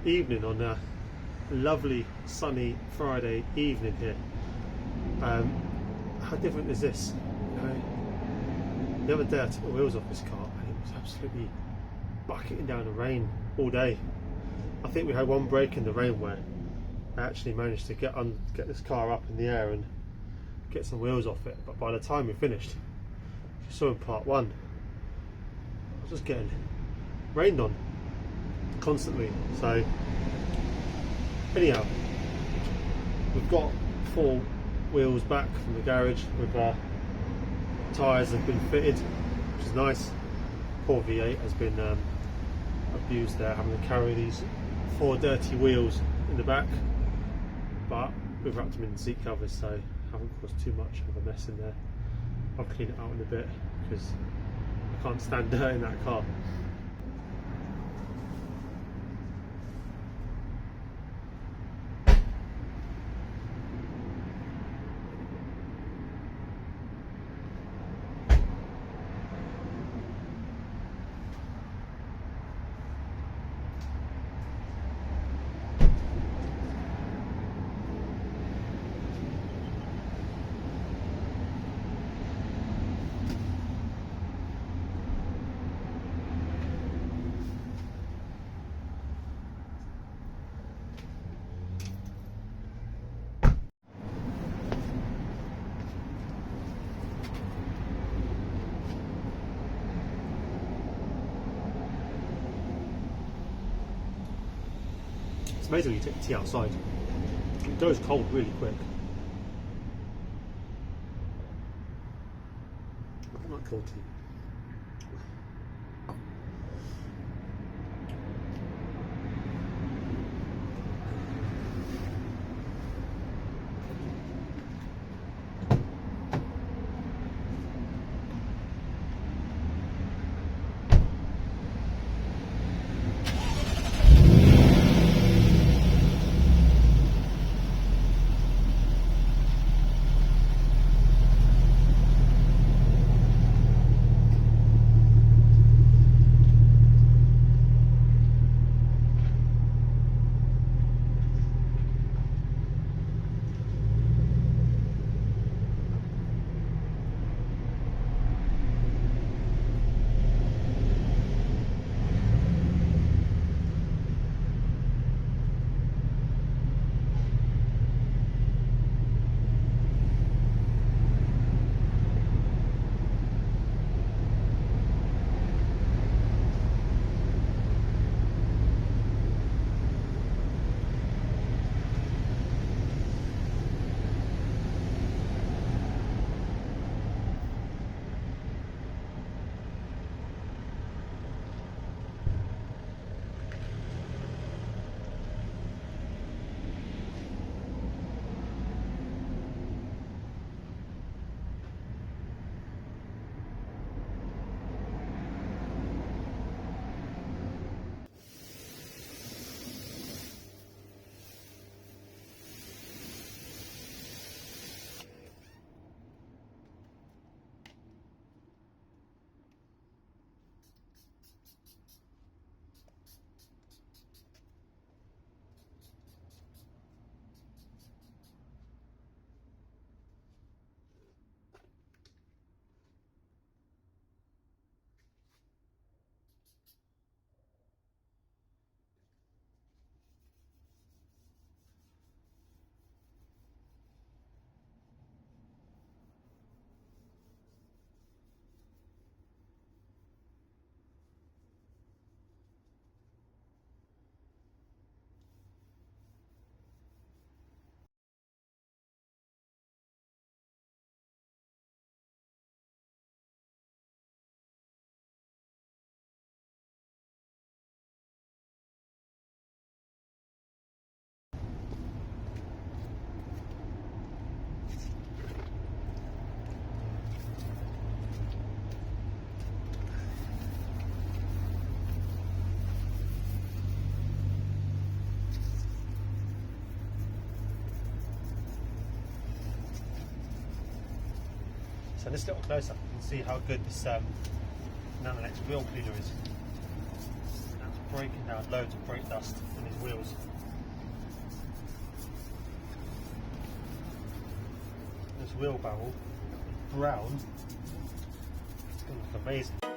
evening on a lovely sunny Friday evening here. How different is this? The other day I took the wheels off this car and it was absolutely bucketing down the rain all day. I think we had one break in the rain where I actually managed to get this car up in the air and get some wheels off it, but by the time we finished, as you saw in part one, I was just getting rained on constantly. So anyhow, we've got 4 wheels back from the garage with tyres have been fitted, which is nice. Poor V8 has been abused there, having to carry these 4 dirty wheels in the back, but we've wrapped them in the seat covers, so haven't caused too much of a mess in there. I'll clean it out in a bit because I can't stand dirt in that car. It's amazing when you take the tea outside. It goes cold really quick. I like cold tea. So in this little close up, you can see how good this Nanolex wheel cleaner is. That's breaking down loads of brake dust in his wheels. This wheel barrel, brown, it's going to look amazing.